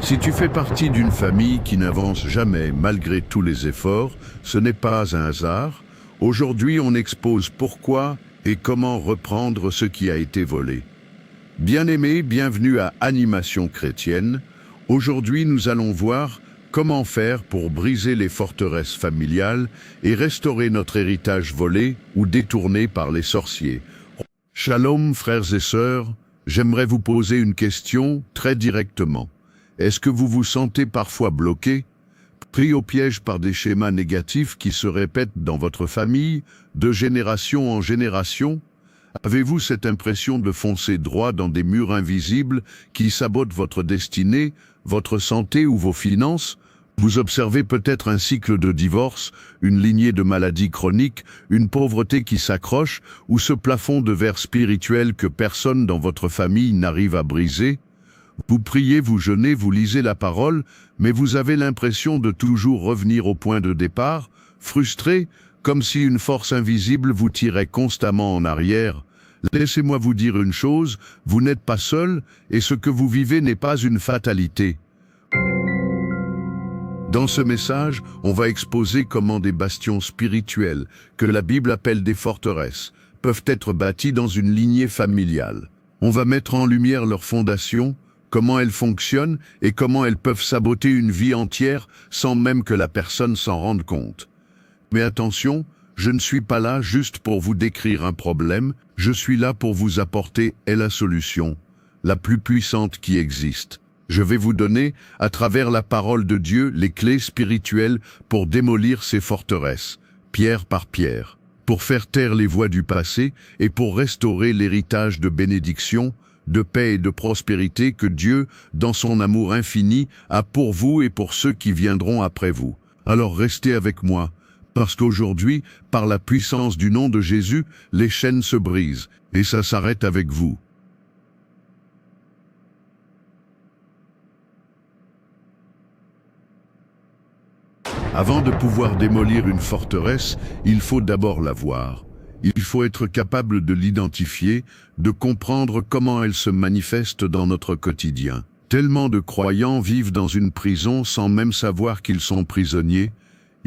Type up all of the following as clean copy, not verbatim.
Si tu fais partie d'une famille qui n'avance jamais malgré tous les efforts, ce n'est pas un hasard. Aujourd'hui, on expose pourquoi et comment reprendre ce qui a été volé. Bien-aimés, bienvenue à Animation chrétienne. Aujourd'hui, nous allons voir comment faire pour briser les forteresses familiales et restaurer notre héritage volé ou détourné par les sorciers. Shalom, frères et sœurs, j'aimerais vous poser une question très directement. Est-ce que vous vous sentez parfois bloqué, pris au piège par des schémas négatifs qui se répètent dans votre famille, de génération en génération? Avez-vous cette impression de foncer droit dans des murs invisibles qui sabotent votre destinée, votre santé ou vos finances? Vous observez peut-être un cycle de divorce, une lignée de maladies chroniques, une pauvreté qui s'accroche, ou ce plafond de verre spirituel que personne dans votre famille n'arrive à briser? Vous priez, vous jeûnez, vous lisez la parole, mais vous avez l'impression de toujours revenir au point de départ, frustré, comme si une force invisible vous tirait constamment en arrière. Laissez-moi vous dire une chose, vous n'êtes pas seul, et ce que vous vivez n'est pas une fatalité. Dans ce message, on va exposer comment des bastions spirituels, que la Bible appelle des forteresses, peuvent être bâtis dans une lignée familiale. On va mettre en lumière leurs fondations, comment elles fonctionnent et comment elles peuvent saboter une vie entière sans même que la personne s'en rende compte. Mais attention, je ne suis pas là juste pour vous décrire un problème, je suis là pour vous apporter la solution, la plus puissante qui existe. Je vais vous donner, à travers la parole de Dieu, les clés spirituelles pour démolir ces forteresses, pierre par pierre, pour faire taire les voies du passé et pour restaurer l'héritage de bénédiction, de paix et de prospérité que Dieu, dans son amour infini, a pour vous et pour ceux qui viendront après vous. Alors restez avec moi, parce qu'aujourd'hui, par la puissance du nom de Jésus, les chaînes se brisent, et ça s'arrête avec vous. Avant de pouvoir démolir une forteresse, il faut d'abord la voir. Il faut être capable de l'identifier, de comprendre comment elle se manifeste dans notre quotidien. Tellement de croyants vivent dans une prison sans même savoir qu'ils sont prisonniers.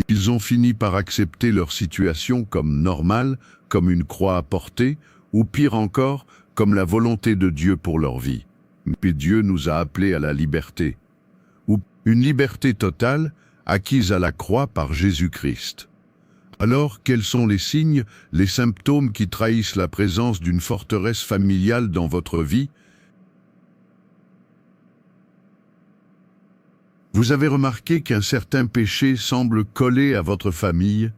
Ils ont fini par accepter leur situation comme normale, comme une croix à porter, ou pire encore, comme la volonté de Dieu pour leur vie. Mais Dieu nous a appelés à la liberté. Ou une liberté totale, acquise à la croix par Jésus-Christ. Alors, quels sont les signes, les symptômes qui trahissent la présence d'une forteresse familiale dans votre vie? Vous avez remarqué qu'un certain péché semble coller à votre famille?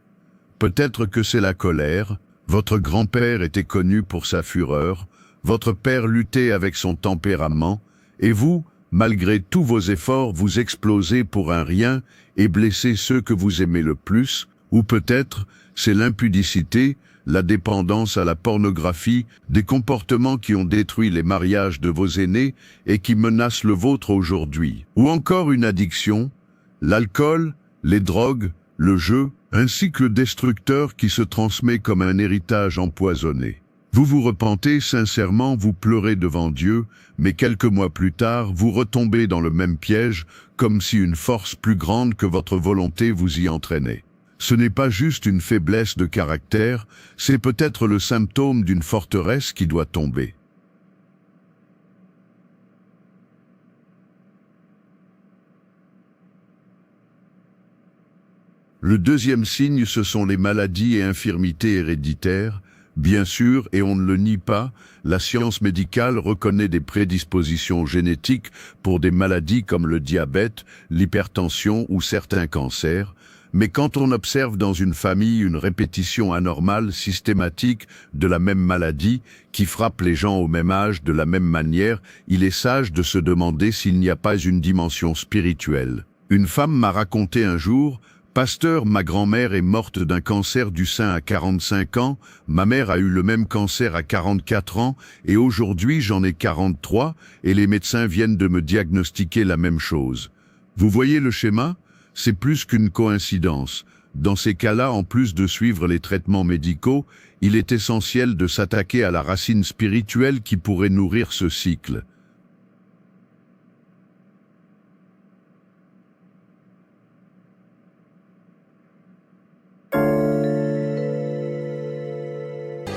Peut-être que c'est la colère. Votre grand-père était connu pour sa fureur, votre père luttait avec son tempérament, et vous, malgré tous vos efforts, vous explosez pour un rien et blessez ceux que vous aimez le plus. Ou peut-être, c'est l'impudicité, la dépendance à la pornographie, des comportements qui ont détruit les mariages de vos aînés et qui menacent le vôtre aujourd'hui. Ou encore une addiction, l'alcool, les drogues, le jeu, un cycle destructeur qui se transmet comme un héritage empoisonné. Vous vous repentez sincèrement, vous pleurez devant Dieu, mais quelques mois plus tard, vous retombez dans le même piège, comme si une force plus grande que votre volonté vous y entraînait. Ce n'est pas juste une faiblesse de caractère, c'est peut-être le symptôme d'une forteresse qui doit tomber. Le deuxième signe, ce sont les maladies et infirmités héréditaires. Bien sûr, et on ne le nie pas, la science médicale reconnaît des prédispositions génétiques pour des maladies comme le diabète, l'hypertension ou certains cancers. Mais quand on observe dans une famille une répétition anormale, systématique, de la même maladie, qui frappe les gens au même âge de la même manière, il est sage de se demander s'il n'y a pas une dimension spirituelle. Une femme m'a raconté un jour: « Pasteur, ma grand-mère est morte d'un cancer du sein à 45 ans, ma mère a eu le même cancer à 44 ans, et aujourd'hui j'en ai 43, et les médecins viennent de me diagnostiquer la même chose. » Vous voyez le schéma? C'est plus qu'une coïncidence. Dans ces cas-là, en plus de suivre les traitements médicaux, il est essentiel de s'attaquer à la racine spirituelle qui pourrait nourrir ce cycle.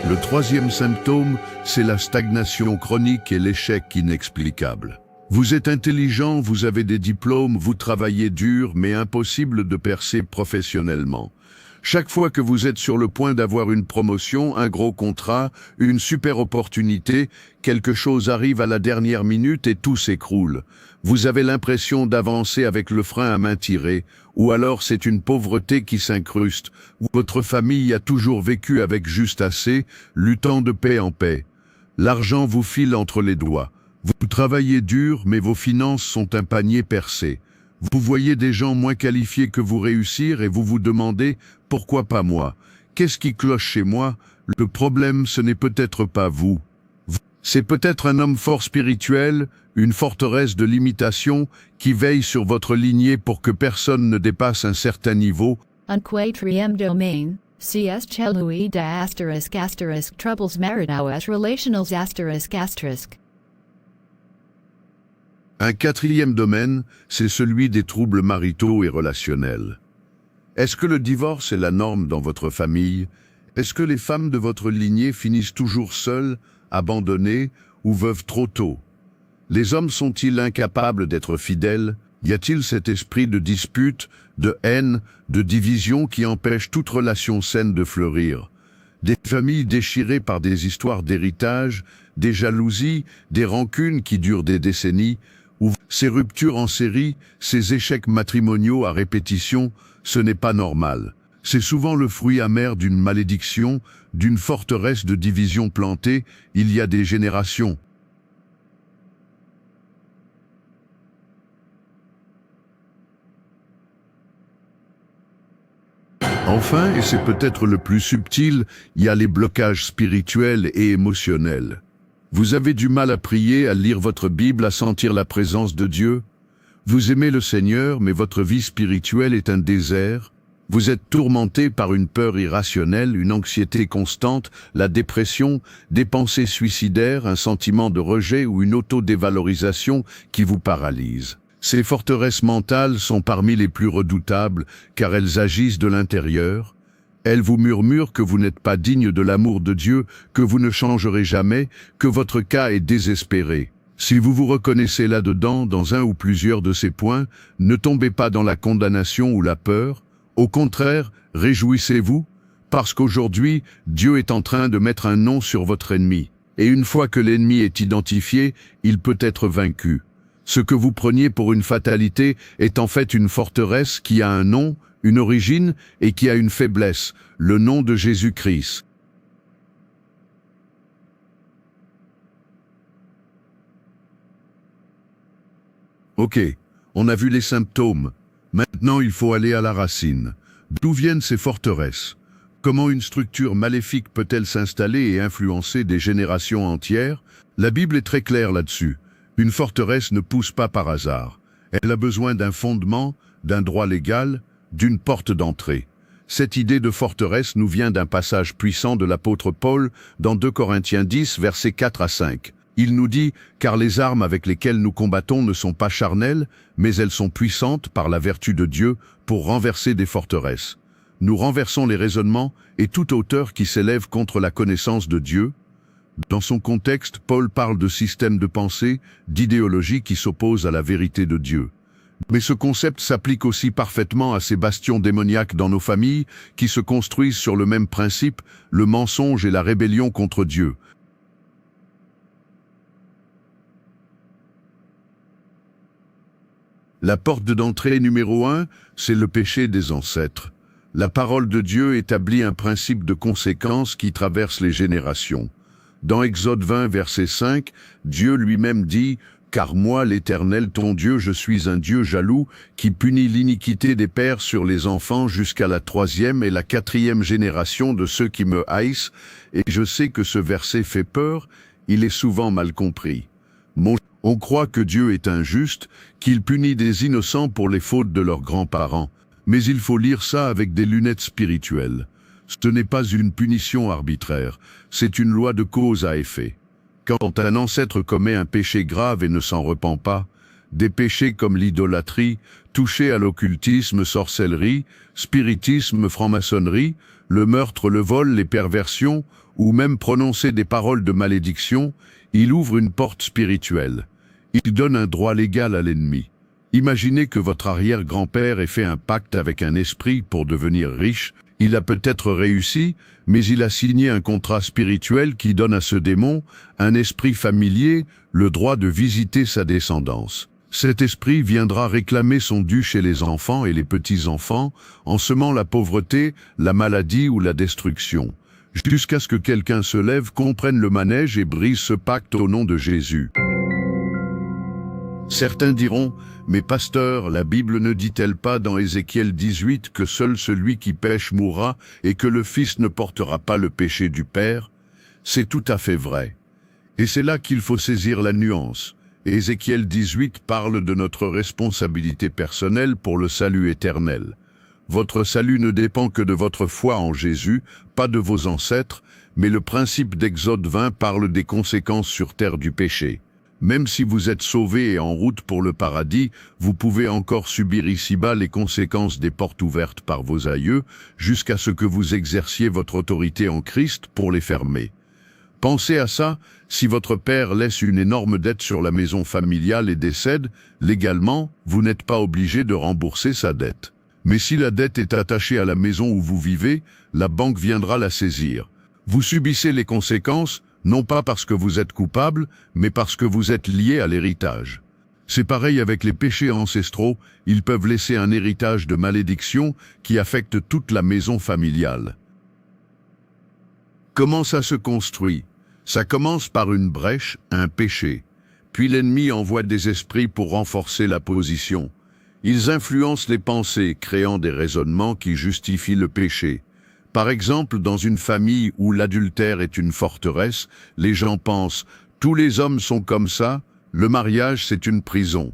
Le troisième symptôme, c'est la stagnation chronique et l'échec inexplicable. Vous êtes intelligent, vous avez des diplômes, vous travaillez dur, mais impossible de percer professionnellement. Chaque fois que vous êtes sur le point d'avoir une promotion, un gros contrat, une super opportunité, quelque chose arrive à la dernière minute et tout s'écroule. Vous avez l'impression d'avancer avec le frein à main tiré, ou alors c'est une pauvreté qui s'incruste. Votre famille a toujours vécu avec juste assez, luttant de paix en paix. L'argent vous file entre les doigts. Vous travaillez dur, mais vos finances sont un panier percé. Vous voyez des gens moins qualifiés que vous réussir et vous vous demandez « Pourquoi pas moi? Qu'est-ce qui cloche chez moi ?» Le problème, ce n'est peut-être pas vous. C'est peut-être un homme fort spirituel, une forteresse de limitation qui veille sur votre lignée pour que personne ne dépasse un certain niveau. Un quatrième domaine, CS celui de troubles maritaux relationals ***. Un quatrième domaine, c'est celui des troubles maritaux et relationnels. Est-ce que le divorce est la norme dans votre famille? Est-ce que les femmes de votre lignée finissent toujours seules, abandonnées ou veuves trop tôt? Les hommes sont-ils incapables d'être fidèles? Y a-t-il cet esprit de dispute, de haine, de division qui empêche toute relation saine de fleurir? Des familles déchirées par des histoires d'héritage, des jalousies, des rancunes qui durent des décennies, ou ces ruptures en série, ces échecs matrimoniaux à répétition, ce n'est pas normal. C'est souvent le fruit amer d'une malédiction, d'une forteresse de division plantée il y a des générations. Enfin, et c'est peut-être le plus subtil, il y a les blocages spirituels et émotionnels. Vous avez du mal à prier, à lire votre Bible, à sentir la présence de Dieu. Vous aimez le Seigneur, mais votre vie spirituelle est un désert. Vous êtes tourmenté par une peur irrationnelle, une anxiété constante, la dépression, des pensées suicidaires, un sentiment de rejet ou une auto-dévalorisation qui vous paralyse. Ces forteresses mentales sont parmi les plus redoutables, car elles agissent de l'intérieur. Elles vous murmurent que vous n'êtes pas digne de l'amour de Dieu, que vous ne changerez jamais, que votre cas est désespéré. Si vous vous reconnaissez là-dedans, dans un ou plusieurs de ces points, ne tombez pas dans la condamnation ou la peur. Au contraire, réjouissez-vous, parce qu'aujourd'hui, Dieu est en train de mettre un nom sur votre ennemi. Et une fois que l'ennemi est identifié, il peut être vaincu. Ce que vous preniez pour une fatalité est en fait une forteresse qui a un nom, une origine et qui a une faiblesse, le nom de Jésus-Christ. Ok, on a vu les symptômes. Maintenant, il faut aller à la racine. D'où viennent ces forteresses? Comment une structure maléfique peut-elle s'installer et influencer des générations entières? La Bible est très claire là-dessus. Une forteresse ne pousse pas par hasard. Elle a besoin d'un fondement, d'un droit légal, d'une porte d'entrée. Cette idée de forteresse nous vient d'un passage puissant de l'apôtre Paul dans 2 Corinthiens 10, versets 4 à 5. Il nous dit « Car les armes avec lesquelles nous combattons ne sont pas charnelles, mais elles sont puissantes par la vertu de Dieu pour renverser des forteresses. Nous renversons les raisonnements et toute hauteur qui s'élève contre la connaissance de Dieu. » Dans son contexte, Paul parle de systèmes de pensée, d'idéologies qui s'opposent à la vérité de Dieu. Mais ce concept s'applique aussi parfaitement à ces bastions démoniaques dans nos familles qui se construisent sur le même principe, le mensonge et la rébellion contre Dieu. La porte d'entrée numéro 1, c'est le péché des ancêtres. La parole de Dieu établit un principe de conséquence qui traverse les générations. Dans Exode 20, verset 5, Dieu lui-même dit « Car moi, l'Éternel, ton Dieu, je suis un Dieu jaloux, qui punit l'iniquité des pères sur les enfants jusqu'à la 3e et la 4e génération de ceux qui me haïssent. » Et je sais que ce verset fait peur, il est souvent mal compris. On croit que Dieu est injuste, qu'il punit des innocents pour les fautes de leurs grands-parents. Mais il faut lire ça avec des lunettes spirituelles. Ce n'est pas une punition arbitraire, c'est une loi de cause à effet. Quand un ancêtre commet un péché grave et ne s'en repent pas, des péchés comme l'idolâtrie, toucher à l'occultisme, sorcellerie, spiritisme, franc-maçonnerie, le meurtre, le vol, les perversions, ou même prononcer des paroles de malédiction, il ouvre une porte spirituelle. Il donne un droit légal à l'ennemi. Imaginez que votre arrière-grand-père ait fait un pacte avec un esprit pour devenir riche. Il a peut-être réussi, mais il a signé un contrat spirituel qui donne à ce démon, un esprit familier, le droit de visiter sa descendance. Cet esprit viendra réclamer son dû chez les enfants et les petits-enfants, en semant la pauvreté, la maladie ou la destruction, jusqu'à ce que quelqu'un se lève, comprenne le manège et brise ce pacte au nom de Jésus. Certains diront, mais pasteur, la Bible ne dit-elle pas dans Ézéchiel 18 que seul celui qui pêche mourra et que le Fils ne portera pas le péché du Père? C'est tout à fait vrai. Et c'est là qu'il faut saisir la nuance. Ézéchiel 18 parle de notre responsabilité personnelle pour le salut éternel. Votre salut ne dépend que de votre foi en Jésus, pas de vos ancêtres, mais le principe d'Exode 20 parle des conséquences sur terre du péché. Même si vous êtes sauvé et en route pour le paradis, vous pouvez encore subir ici-bas les conséquences des portes ouvertes par vos aïeux, jusqu'à ce que vous exerciez votre autorité en Christ pour les fermer. Pensez à ça, si votre père laisse une énorme dette sur la maison familiale et décède, légalement, vous n'êtes pas obligé de rembourser sa dette. Mais si la dette est attachée à la maison où vous vivez, la banque viendra la saisir. Vous subissez les conséquences, non pas parce que vous êtes coupable, mais parce que vous êtes lié à l'héritage. C'est pareil avec les péchés ancestraux, ils peuvent laisser un héritage de malédiction qui affecte toute la maison familiale. Comment ça se construit? Ça commence par une brèche, un péché. Puis l'ennemi envoie des esprits pour renforcer la position. Ils influencent les pensées, créant des raisonnements qui justifient le péché. Par exemple, dans une famille où l'adultère est une forteresse, les gens pensent « tous les hommes sont comme ça, le mariage c'est une prison ».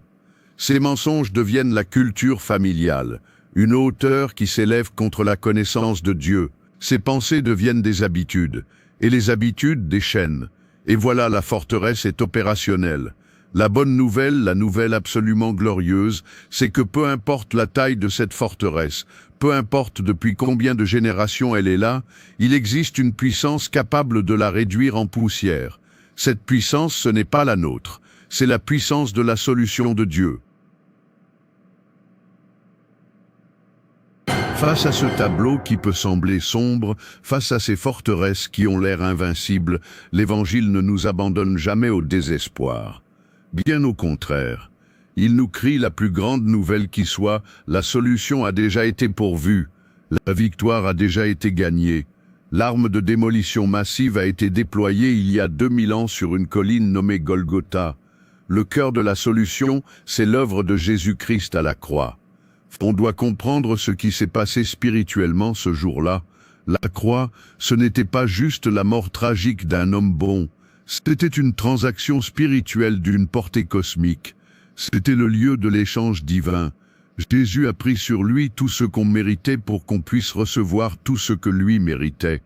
Ces mensonges deviennent la culture familiale, une hauteur qui s'élève contre la connaissance de Dieu. Ces pensées deviennent des habitudes, et les habitudes des chaînes. Et voilà, la forteresse est opérationnelle. La bonne nouvelle, la nouvelle absolument glorieuse, c'est que peu importe la taille de cette forteresse, peu importe depuis combien de générations elle est là, il existe une puissance capable de la réduire en poussière. Cette puissance, ce n'est pas la nôtre, c'est la puissance de la solution de Dieu. Face à ce tableau qui peut sembler sombre, face à ces forteresses qui ont l'air invincibles, l'Évangile ne nous abandonne jamais au désespoir. Bien au contraire. Il nous crie la plus grande nouvelle qui soit, la solution a déjà été pourvue, la victoire a déjà été gagnée. L'arme de démolition massive a été déployée il y a 2000 ans sur une colline nommée Golgotha. Le cœur de la solution, c'est l'œuvre de Jésus-Christ à la croix. On doit comprendre ce qui s'est passé spirituellement ce jour-là. La croix, ce n'était pas juste la mort tragique d'un homme bon. C'était une transaction spirituelle d'une portée cosmique. C'était le lieu de l'échange divin. Jésus a pris sur lui tout ce qu'on méritait pour qu'on puisse recevoir tout ce que lui méritait.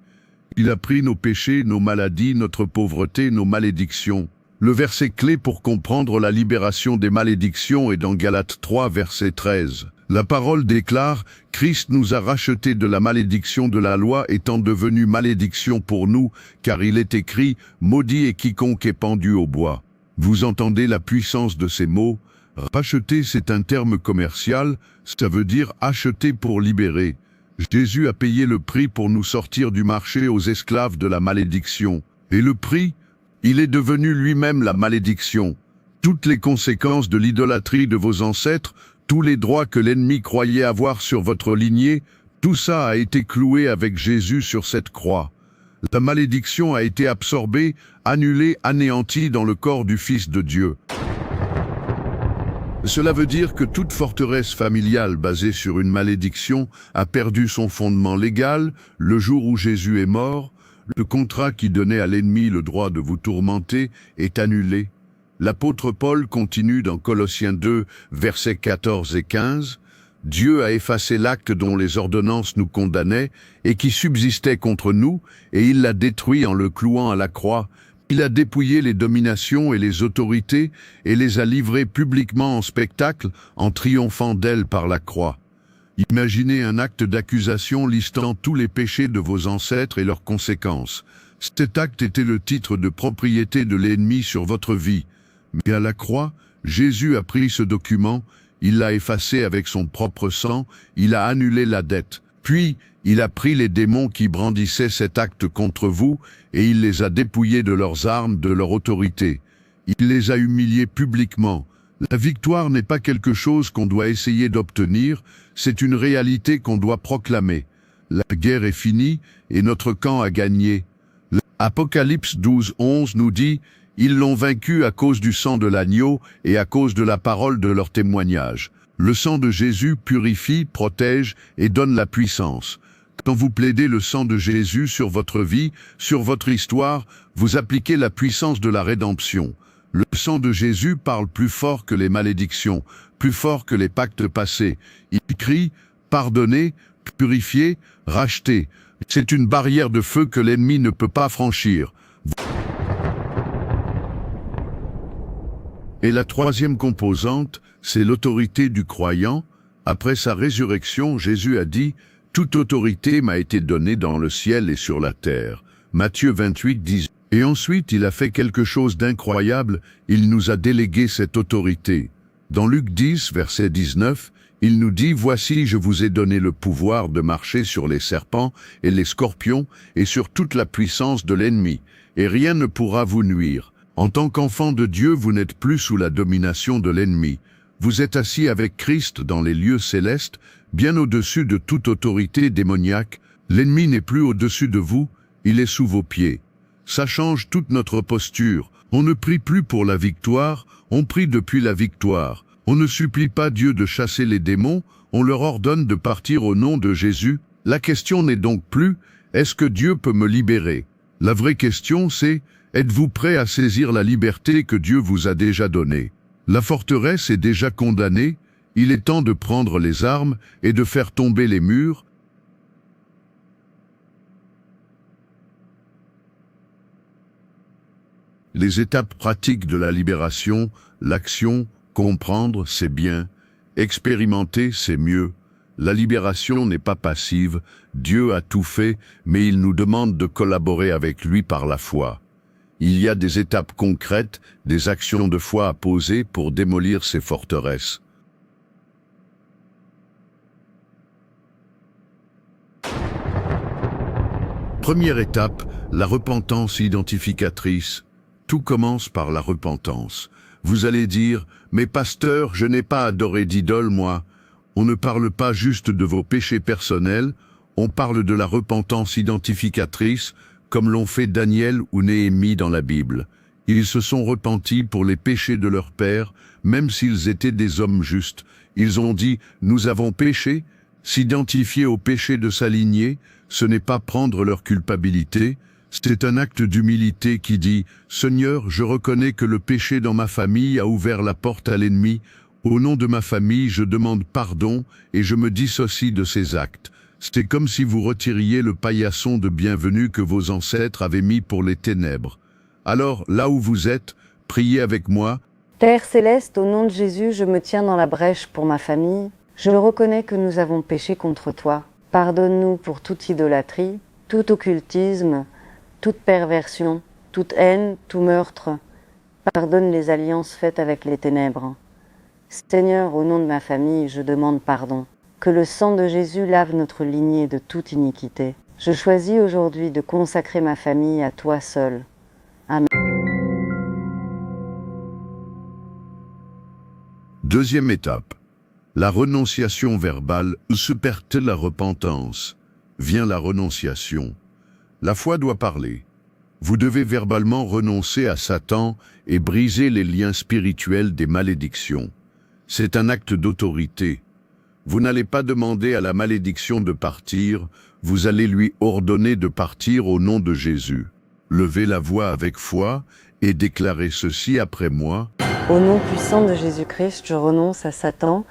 Il a pris nos péchés, nos maladies, notre pauvreté, nos malédictions. Le verset clé pour comprendre la libération des malédictions est dans Galates 3, verset 13. La parole déclare « Christ nous a rachetés de la malédiction de la loi étant devenu malédiction pour nous, car il est écrit « Maudit est quiconque est pendu au bois ». Vous entendez la puissance de ces mots? Racheter, c'est un terme commercial, ça veut dire acheter pour libérer. Jésus a payé le prix pour nous sortir du marché aux esclaves de la malédiction. Et le prix? Il est devenu lui-même la malédiction. Toutes les conséquences de l'idolâtrie de vos ancêtres, tous les droits que l'ennemi croyait avoir sur votre lignée, tout ça a été cloué avec Jésus sur cette croix. La malédiction a été absorbée, annulée, anéantie dans le corps du Fils de Dieu. Cela veut dire que toute forteresse familiale basée sur une malédiction a perdu son fondement légal le jour où Jésus est mort. Le contrat qui donnait à l'ennemi le droit de vous tourmenter est annulé. L'apôtre Paul continue dans Colossiens 2, versets 14 et 15. « Dieu a effacé l'acte dont les ordonnances nous condamnaient et qui subsistait contre nous, et il l'a détruit en le clouant à la croix. Il a dépouillé les dominations et les autorités et les a livrées publiquement en spectacle en triomphant d'elles par la croix. Imaginez un acte d'accusation listant tous les péchés de vos ancêtres et leurs conséquences. Cet acte était le titre de propriété de l'ennemi sur votre vie. Mais à la croix, Jésus a pris ce document, il l'a effacé avec son propre sang, il a annulé la dette. Puis, il a pris les démons qui brandissaient cet acte contre vous et il les a dépouillés de leurs armes, de leur autorité. Il les a humiliés publiquement. La victoire n'est pas quelque chose qu'on doit essayer d'obtenir, c'est une réalité qu'on doit proclamer. La guerre est finie et notre camp a gagné. Apocalypse 12:11 nous dit « Ils l'ont vaincu à cause du sang de l'agneau et à cause de la parole de leur témoignage. » Le sang de Jésus purifie, protège et donne la puissance. Quand vous plaidez le sang de Jésus sur votre vie, sur votre histoire, vous appliquez la puissance de la rédemption. Le sang de Jésus parle plus fort que les malédictions, plus fort que les pactes passés. Il crie « Pardonnez, purifiez, rachetez ». C'est une barrière de feu que l'ennemi ne peut pas franchir. Et la troisième composante, c'est l'autorité du croyant. Après sa résurrection, Jésus a dit « Toute autorité m'a été donnée dans le ciel et sur la terre ». Matthieu 28:18. Et ensuite, il a fait quelque chose d'incroyable, il nous a délégué cette autorité. Dans Luc 10, verset 19, il nous dit « Voici, je vous ai donné le pouvoir de marcher sur les serpents et les scorpions et sur toute la puissance de l'ennemi, et rien ne pourra vous nuire. En tant qu'enfant de Dieu, vous n'êtes plus sous la domination de l'ennemi. Vous êtes assis avec Christ dans les lieux célestes, bien au-dessus de toute autorité démoniaque. L'ennemi n'est plus au-dessus de vous, il est sous vos pieds. » Ça change toute notre posture. On ne prie plus pour la victoire, on prie depuis la victoire. On ne supplie pas Dieu de chasser les démons, on leur ordonne de partir au nom de Jésus. La question n'est donc plus « Est-ce que Dieu peut me libérer ?» La vraie question c'est « Êtes-vous prêt à saisir la liberté que Dieu vous a déjà donnée ?» La forteresse est déjà condamnée, il est temps de prendre les armes et de faire tomber les murs. Les étapes pratiques de la libération, l'action, comprendre, c'est bien, expérimenter, c'est mieux. La libération n'est pas passive, Dieu a tout fait, mais il nous demande de collaborer avec lui par la foi. Il y a des étapes concrètes, des actions de foi à poser pour démolir ces forteresses. Première étape, la repentance identificatrice. Tout commence par la repentance. Vous allez dire, « Mais pasteur, je n'ai pas adoré d'idole, moi. » On ne parle pas juste de vos péchés personnels, on parle de la repentance identificatrice, comme l'ont fait Daniel ou Néhémie dans la Bible. Ils se sont repentis pour les péchés de leur père, même s'ils étaient des hommes justes. Ils ont dit, « Nous avons péché ». S'identifier au péché de sa lignée, ce n'est pas prendre leur culpabilité, c'est un acte d'humilité qui dit « Seigneur, je reconnais que le péché dans ma famille a ouvert la porte à l'ennemi. Au nom de ma famille, je demande pardon et je me dissocie de ces actes. » C'est comme si vous retiriez le paillasson de bienvenue que vos ancêtres avaient mis pour les ténèbres. Alors, là où vous êtes, priez avec moi. Père céleste, au nom de Jésus, je me tiens dans la brèche pour ma famille. Je reconnais que nous avons péché contre toi. Pardonne-nous pour toute idolâtrie, tout occultisme, toute perversion, toute haine, tout meurtre. Pardonne les alliances faites avec les ténèbres. Seigneur, au nom de ma famille, je demande pardon. Que le sang de Jésus lave notre lignée de toute iniquité. Je choisis aujourd'hui de consacrer ma famille à toi seul. Amen. Deuxième étape. La renonciation verbale se perd la repentance. Vient la renonciation. La foi doit parler. Vous devez verbalement renoncer à Satan et briser les liens spirituels des malédictions. C'est un acte d'autorité. Vous n'allez pas demander à la malédiction de partir, vous allez lui ordonner de partir au nom de Jésus. Levez la voix avec foi et déclarez ceci après moi. Au nom puissant de Jésus-Christ, je renonce à Satan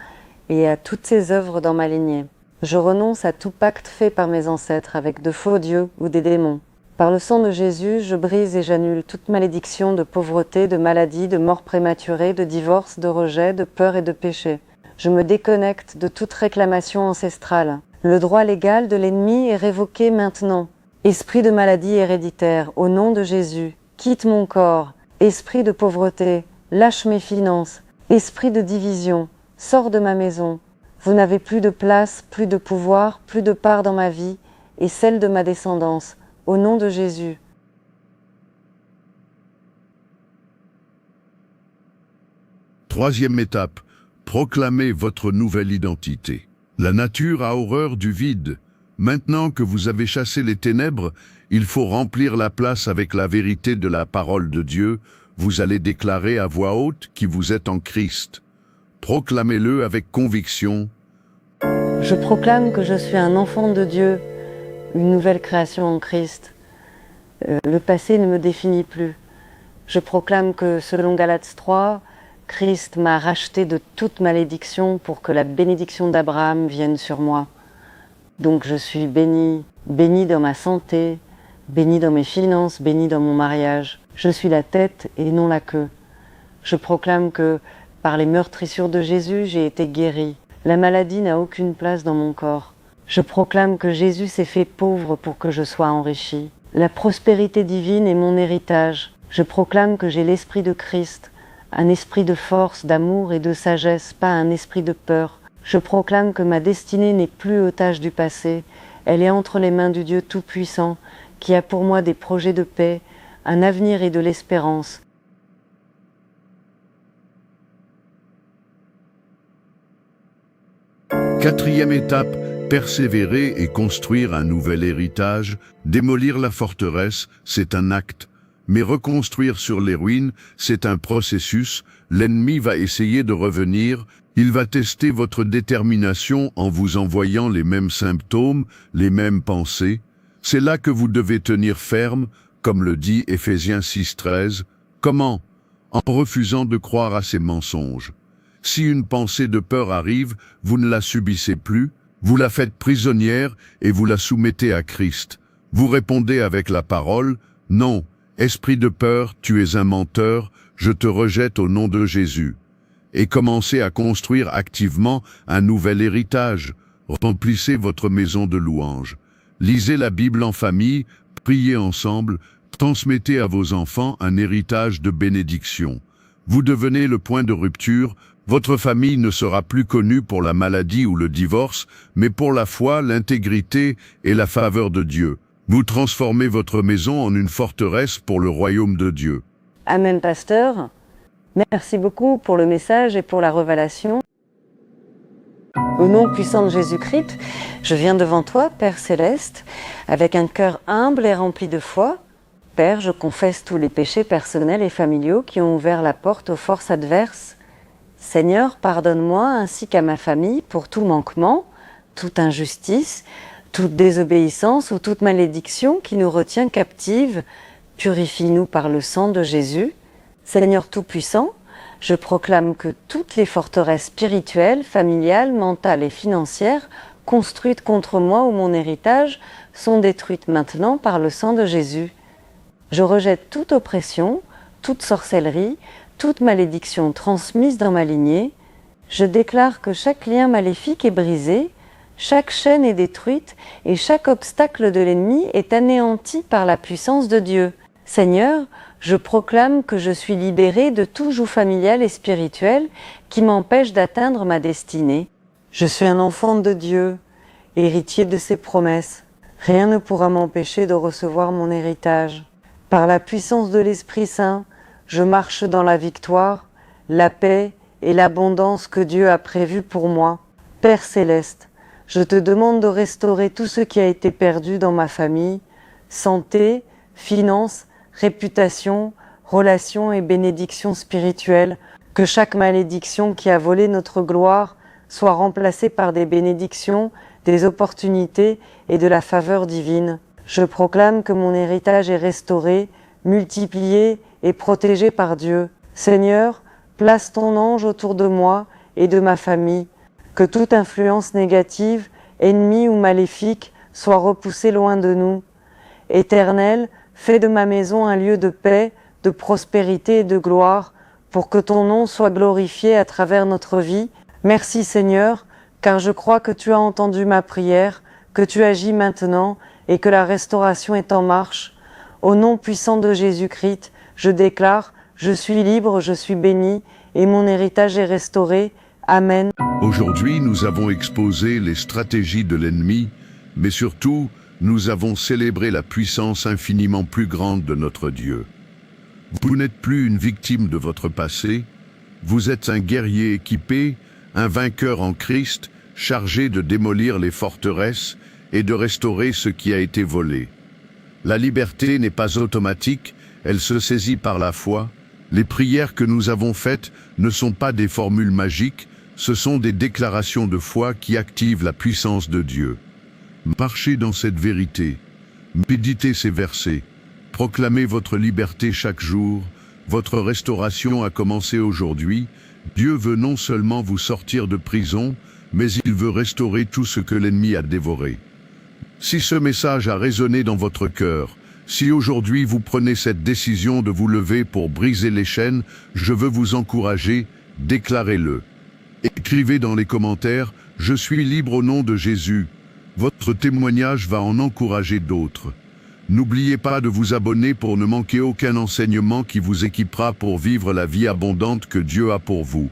et à toutes ses œuvres dans ma lignée. Je renonce à tout pacte fait par mes ancêtres avec de faux dieux ou des démons. Par le sang de Jésus, je brise et j'annule toute malédiction de pauvreté, de maladie, de mort prématurée, de divorce, de rejet, de peur et de péché. Je me déconnecte de toute réclamation ancestrale. Le droit légal de l'ennemi est révoqué maintenant. Esprit de maladie héréditaire, au nom de Jésus, quitte mon corps. Esprit de pauvreté, lâche mes finances. Esprit de division, sors de ma maison. Vous n'avez plus de place, plus de pouvoir, plus de part dans ma vie et celle de ma descendance, au nom de Jésus. Troisième étape, proclamez votre nouvelle identité. La nature a horreur du vide. Maintenant que vous avez chassé les ténèbres, il faut remplir la place avec la vérité de la parole de Dieu. Vous allez déclarer à voix haute qui vous êtes en Christ. Proclamez-le avec conviction. Je proclame que je suis un enfant de Dieu, une nouvelle création en Christ. Le passé ne me définit plus. Je proclame que, selon Galates 3, Christ m'a racheté de toute malédiction pour que la bénédiction d'Abraham vienne sur moi. Donc je suis béni, béni dans ma santé, béni dans mes finances, béni dans mon mariage. Je suis la tête et non la queue. Je proclame que, par les meurtrissures de Jésus, j'ai été guéri. La maladie n'a aucune place dans mon corps. Je proclame que Jésus s'est fait pauvre pour que je sois enrichi. La prospérité divine est mon héritage. Je proclame que j'ai l'esprit de Christ, un esprit de force, d'amour et de sagesse, pas un esprit de peur. Je proclame que ma destinée n'est plus otage du passé. Elle est entre les mains du Dieu Tout-Puissant, qui a pour moi des projets de paix, un avenir et de l'espérance. Quatrième étape, persévérer et construire un nouvel héritage. Démolir la forteresse, c'est un acte. Mais reconstruire sur les ruines, c'est un processus. L'ennemi va essayer de revenir. Il va tester votre détermination en vous envoyant les mêmes symptômes, les mêmes pensées. C'est là que vous devez tenir ferme, comme le dit Éphésiens 6,13. Comment? En refusant de croire à ces mensonges. Si une pensée de peur arrive, vous ne la subissez plus, vous la faites prisonnière et vous la soumettez à Christ. Vous répondez avec la parole, « Non, esprit de peur, tu es un menteur, je te rejette au nom de Jésus. » Et commencez à construire activement un nouvel héritage. Remplissez votre maison de louanges. Lisez la Bible en famille, priez ensemble, transmettez à vos enfants un héritage de bénédiction. Vous devenez le point de rupture. Votre famille ne sera plus connue pour la maladie ou le divorce, mais pour la foi, l'intégrité et la faveur de Dieu. Vous transformez votre maison en une forteresse pour le royaume de Dieu. Amen, pasteur. Merci beaucoup pour le message et pour la révélation. Au nom puissant de Jésus-Christ, je viens devant toi, Père Céleste, avec un cœur humble et rempli de foi. Père, je confesse tous les péchés personnels et familiaux qui ont ouvert la porte aux forces adverses. Seigneur, pardonne-moi ainsi qu'à ma famille pour tout manquement, toute injustice, toute désobéissance ou toute malédiction qui nous retient captives. Purifie-nous par le sang de Jésus. Seigneur Tout-Puissant, je proclame que toutes les forteresses spirituelles, familiales, mentales et financières construites contre moi ou mon héritage sont détruites maintenant par le sang de Jésus. Je rejette toute oppression, toute sorcellerie, toute malédiction transmise dans ma lignée. Je déclare que chaque lien maléfique est brisé, chaque chaîne est détruite et chaque obstacle de l'ennemi est anéanti par la puissance de Dieu. Seigneur, je proclame que je suis libéré de tout joug familial et spirituel qui m'empêche d'atteindre ma destinée. Je suis un enfant de Dieu, héritier de ses promesses. Rien ne pourra m'empêcher de recevoir mon héritage. Par la puissance de l'Esprit Saint, je marche dans la victoire, la paix et l'abondance que Dieu a prévues pour moi. Père Céleste, je te demande de restaurer tout ce qui a été perdu dans ma famille, santé, finances, réputation, relations et bénédictions spirituelles, que chaque malédiction qui a volé notre gloire soit remplacée par des bénédictions, des opportunités et de la faveur divine. Je proclame que mon héritage est restauré, multiplié et protégé par Dieu. Seigneur, place ton ange autour de moi et de ma famille, que toute influence négative, ennemie ou maléfique, soit repoussée loin de nous. Éternel, fais de ma maison un lieu de paix, de prospérité et de gloire, pour que ton nom soit glorifié à travers notre vie. Merci Seigneur, car je crois que tu as entendu ma prière, que tu agis maintenant et que la restauration est en marche. Au nom puissant de Jésus-Christ, je déclare, je suis libre, je suis béni et mon héritage est restauré. Amen. Aujourd'hui, nous avons exposé les stratégies de l'ennemi, mais surtout, nous avons célébré la puissance infiniment plus grande de notre Dieu. Vous n'êtes plus une victime de votre passé, vous êtes un guerrier équipé, un vainqueur en Christ, chargé de démolir les forteresses et de restaurer ce qui a été volé. La liberté n'est pas automatique, elle se saisit par la foi. Les prières que nous avons faites ne sont pas des formules magiques, ce sont des déclarations de foi qui activent la puissance de Dieu. Marchez dans cette vérité, méditez ces versets, proclamez votre liberté chaque jour, votre restauration a commencé aujourd'hui. Dieu veut non seulement vous sortir de prison, mais il veut restaurer tout ce que l'ennemi a dévoré. Si ce message a résonné dans votre cœur, si aujourd'hui vous prenez cette décision de vous lever pour briser les chaînes, je veux vous encourager, déclarez-le. Écrivez dans les commentaires « Je suis libre au nom de Jésus ». Votre témoignage va en encourager d'autres. N'oubliez pas de vous abonner pour ne manquer aucun enseignement qui vous équipera pour vivre la vie abondante que Dieu a pour vous.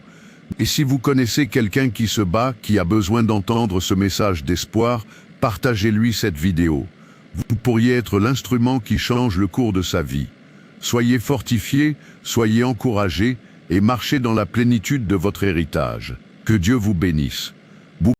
Et si vous connaissez quelqu'un qui se bat, qui a besoin d'entendre ce message d'espoir, partagez-lui cette vidéo. Vous pourriez être l'instrument qui change le cours de sa vie. Soyez fortifiés, soyez encouragés et marchez dans la plénitude de votre héritage. Que Dieu vous bénisse.